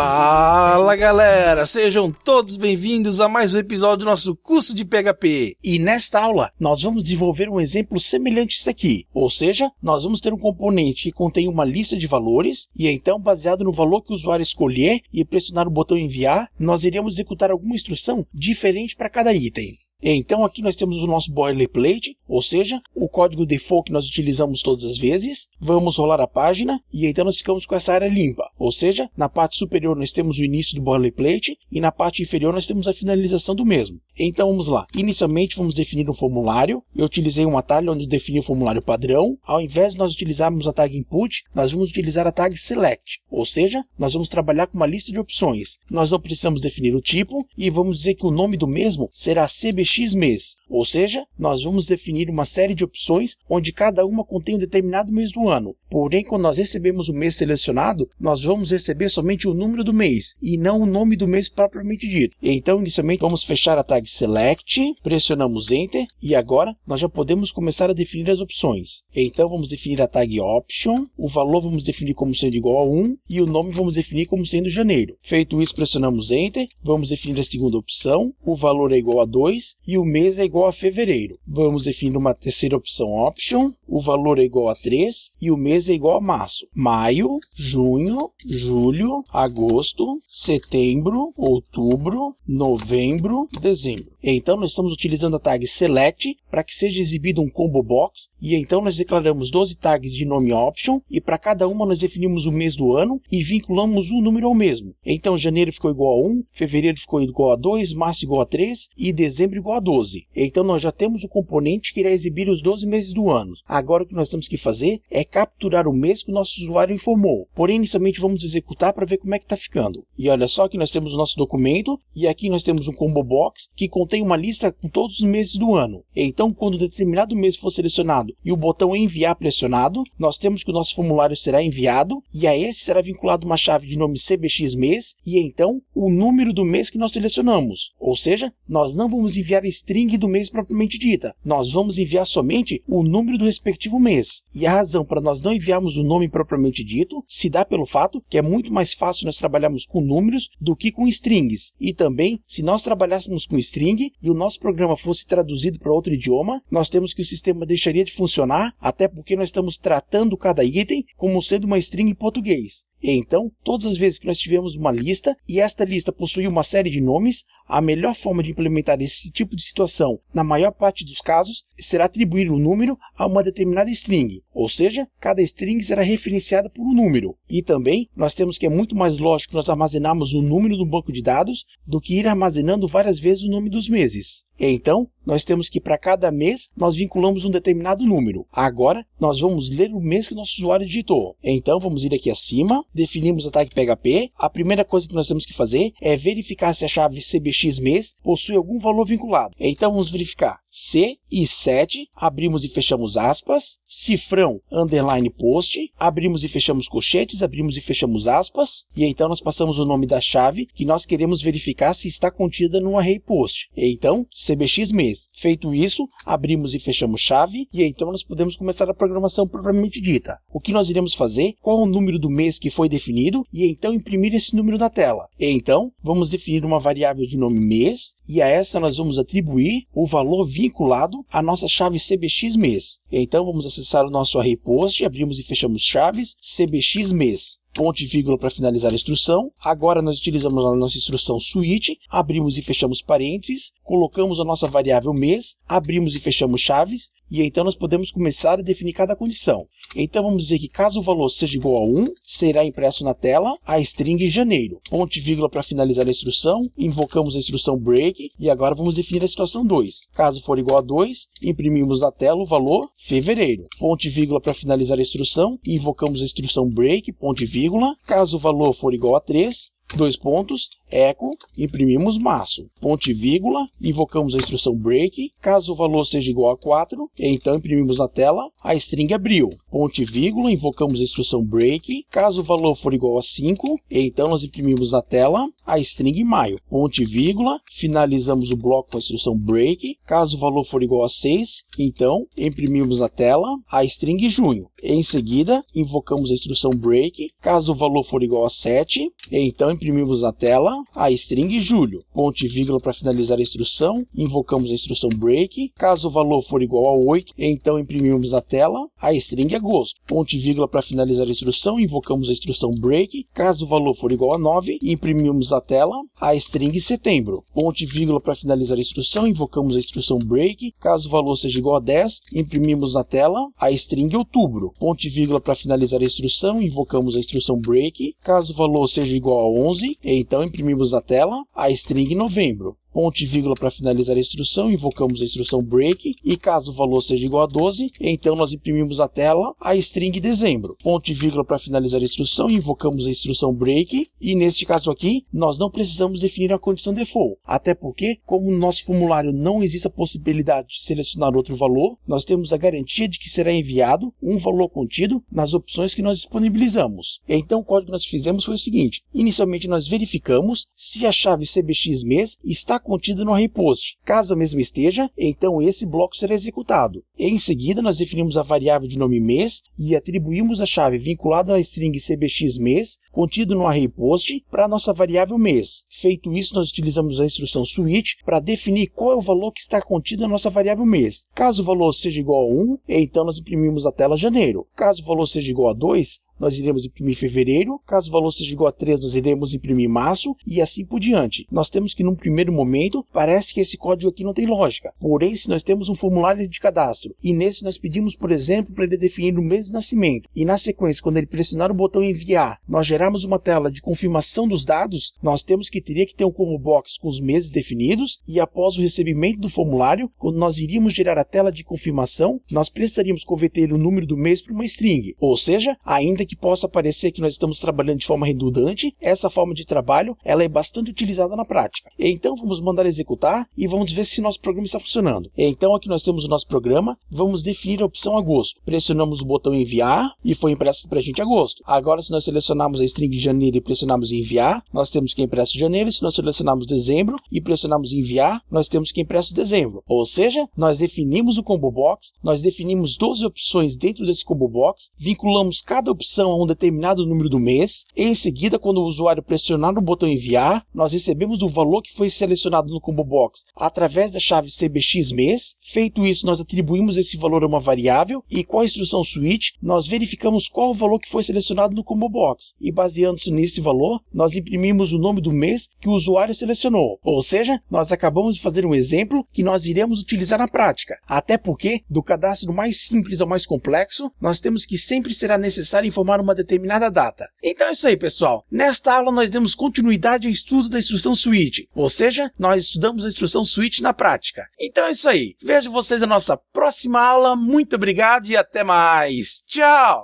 Fala galera, sejam todos bem-vindos a mais um episódio do nosso curso de PHP. E nesta aula nós vamos desenvolver um exemplo semelhante a isso aqui. Ou seja, nós vamos ter um componente que contém uma lista de valores e então, baseado no valor que o usuário escolher e pressionar o botão enviar, nós iremos executar alguma instrução diferente para cada item. Então aqui nós temos o nosso boilerplate, ou seja, o código default que nós utilizamos todas as vezes. Vamos rolar a página e então nós ficamos com essa área limpa, ou seja, na parte superior nós temos o início do boilerplate e na parte inferior nós temos a finalização do mesmo. Então vamos lá, inicialmente vamos definir um formulário. Eu utilizei um atalho onde eu defini o formulário padrão. Ao invés de nós utilizarmos a tag input, nós vamos utilizar a tag select, ou seja, nós vamos trabalhar com uma lista de opções. Nós não precisamos definir o tipo e vamos dizer que o nome do mesmo será CBX-mês, ou seja, nós vamos definir uma série de opções onde cada uma contém um determinado mês do ano. Porém, quando nós recebemos o mês selecionado, nós vamos receber somente o número do mês e não o nome do mês propriamente dito. Então, inicialmente, vamos fechar a tag select, pressionamos Enter e agora nós já podemos começar a definir as opções. Então, vamos definir a tag option, o valor vamos definir como sendo igual a 1 e o nome vamos definir como sendo janeiro. Feito isso, pressionamos Enter, vamos definir a segunda opção, o valor é igual a 2 e o mês é igual a fevereiro. Vamos definir uma terceira opção option, o valor é igual a 3 e o mês é igual a março. Maio, junho, julho, agosto, setembro, outubro, novembro, dezembro. Então nós estamos utilizando a tag select para que seja exibido um combo box e então nós declaramos 12 tags de nome option e para cada uma nós definimos o mês do ano e vinculamos um número ao mesmo. Então janeiro ficou igual a 1, fevereiro ficou igual a 2, março igual a 3 e dezembro igual a 12. Então nós já temos o componente que irá exibir os 12 meses do ano. Agora o que nós temos que fazer é capturar o mês que o nosso usuário informou. Porém, inicialmente vamos executar para ver como é que está ficando. E olha só que nós temos o nosso documento e aqui nós temos um combo box que contém uma lista com todos os meses do ano. Então, quando determinado mês for selecionado e o botão enviar pressionado, nós temos que o nosso formulário será enviado e a esse será vinculado uma chave de nome CBX-mês e então o número do mês que nós selecionamos. Ou seja, nós não vamos enviar a string do mês propriamente dita. Nós vamos enviar somente o número do respectivo mês. E a razão para nós não enviarmos o nome propriamente dito se dá pelo fato que é muito mais fácil nós trabalharmos com números do que com strings. E também, se nós trabalhássemos com string e o nosso programa fosse traduzido para outro idioma, nós temos que o sistema deixaria de funcionar, até porque nós estamos tratando cada item como sendo uma string em português. Então, todas as vezes que nós tivermos uma lista e esta lista possui uma série de nomes, a melhor forma de implementar esse tipo de situação, na maior parte dos casos, será atribuir o número a uma determinada string. Ou seja, cada string será referenciada por um número. E também, nós temos que é muito mais lógico nós armazenarmos o número do banco de dados do que ir armazenando várias vezes o nome dos meses. Então, nós temos que para cada mês nós vinculamos um determinado número. Agora, nós vamos ler o mês que o nosso usuário digitou. Então, vamos ir aqui acima, definimos a tag PHP. A primeira coisa que nós temos que fazer é verificar se a chave CBX-mês possui algum valor vinculado. Então, vamos verificar C e 7, abrimos e fechamos aspas, cifrão, underline post, abrimos e fechamos colchetes, abrimos e fechamos aspas, e então nós passamos o nome da chave que nós queremos verificar se está contida no array post. Então, CBX-mês. Feito isso, abrimos e fechamos chave, e então nós podemos começar a programação propriamente dita. O que nós iremos fazer? Qual é o número do mês que foi definido, e então imprimir esse número na tela. E então, vamos definir uma variável de nome mês, e a essa nós vamos atribuir o valor vinculado à nossa chave CBX-mês. Então, vamos acessar o nosso array post, abrimos e fechamos chaves, CBX-mês. Ponto e vírgula para finalizar a instrução. Agora nós utilizamos a nossa instrução switch, abrimos e fechamos parênteses, colocamos a nossa variável mês, abrimos e fechamos chaves, e então nós podemos começar a definir cada condição. Então vamos dizer que caso o valor seja igual a 1, será impresso na tela a string janeiro. Ponto e vírgula para finalizar a instrução, invocamos a instrução break, e agora vamos definir a situação 2. Caso for igual a 2, imprimimos na tela o valor fevereiro. Ponto e vírgula para finalizar a instrução, invocamos a instrução break, ponto e vírgula. Caso o valor for igual a 3, dois pontos, echo, imprimimos março, ponto e vírgula, invocamos a instrução break, caso o valor seja igual a 4, então imprimimos na tela a string abril, ponto e vírgula, invocamos a instrução break, caso o valor for igual a 5, então nós imprimimos na tela a string maio, ponto e vírgula, finalizamos o bloco com a instrução break. Caso o valor for igual a 6, então imprimimos na tela a string junho. Em seguida, invocamos a instrução break. Caso o valor for igual a 7, então imprimimos na tela a string julho, ponto e vírgula para finalizar a instrução, invocamos a instrução break. Caso o valor for igual a 8, então imprimimos na tela a string agosto, ponto e vírgula para finalizar a instrução, invocamos a instrução break. Caso o valor for igual a 9, imprimimos na tela a string setembro, ponto e vírgula para finalizar a instrução, invocamos a instrução break. Caso o valor seja igual a 10, imprimimos na tela a string outubro, ponto e vírgula para finalizar a instrução, invocamos a instrução break. Caso o valor seja igual a 11, então imprimimos na tela a string novembro, ponto e vírgula para finalizar a instrução, invocamos a instrução break. E caso o valor seja igual a 12, então nós imprimimos na tela a string dezembro, ponto e vírgula para finalizar a instrução, invocamos a instrução break. E neste caso aqui, nós não precisamos definir a condição default, até porque, como no nosso formulário não existe a possibilidade de selecionar outro valor, nós temos a garantia de que será enviado um valor contido nas opções que nós disponibilizamos. Então o código que nós fizemos foi o seguinte: inicialmente nós verificamos se a chave cbx-mês está contida no array post. Caso a mesma esteja, então esse bloco será executado. Em seguida, nós definimos a variável de nome mês e atribuímos a chave vinculada à string cbx-mês contido no array post para a nossa variável mês. Feito isso, nós utilizamos a instrução switch para definir qual é o valor que está contido na nossa variável mês. Caso o valor seja igual a 1, então nós imprimimos a tela janeiro. Caso o valor seja igual a 2, nós iremos imprimir fevereiro. Caso o valor seja igual a 3, nós iremos imprimir março e assim por diante. Nós temos que, num primeiro momento, parece que esse código aqui não tem lógica. Porém, se nós temos um formulário de cadastro e nesse nós pedimos, por exemplo, para ele definir o mês de nascimento e na sequência, quando ele pressionar o botão enviar, nós gerarmos uma tela de confirmação dos dados, nós teria que ter um combo box com os meses definidos e após o recebimento do formulário, quando nós iríamos gerar a tela de confirmação, nós precisaríamos converter o número do mês para uma string. Ou seja, ainda que possa parecer que nós estamos trabalhando de forma redundante, essa forma de trabalho ela é bastante utilizada na prática. Então vamos mandar executar e vamos ver se nosso programa está funcionando. Então aqui nós temos o nosso programa, vamos definir a opção agosto. Pressionamos o botão enviar e foi impresso para a gente agosto. Agora se nós selecionarmos a string de janeiro e pressionarmos enviar, nós temos que impresso janeiro. Se nós selecionarmos dezembro e pressionarmos enviar, nós temos que impresso dezembro. Ou seja, nós definimos o combo box, nós definimos 12 opções dentro desse combo box, vinculamos cada opção a um determinado número do mês. Em seguida, quando o usuário pressionar no botão enviar, nós recebemos o valor que foi selecionado no combo box através da chave cbx-mês. Feito isso, nós atribuímos esse valor a uma variável e com a instrução switch, nós verificamos qual o valor que foi selecionado no combo box. E baseando-se nesse valor, nós imprimimos o nome do mês que o usuário selecionou. Ou seja, nós acabamos de fazer um exemplo que nós iremos utilizar na prática. Até porque, do cadastro mais simples ao mais complexo, nós temos que sempre será necessário informar uma determinada data. Então é isso aí, pessoal. Nesta aula nós demos continuidade ao estudo da instrução switch. Ou seja, nós estudamos a instrução switch na prática. Então é isso aí. Vejo vocês na nossa próxima aula. Muito obrigado e até mais. Tchau!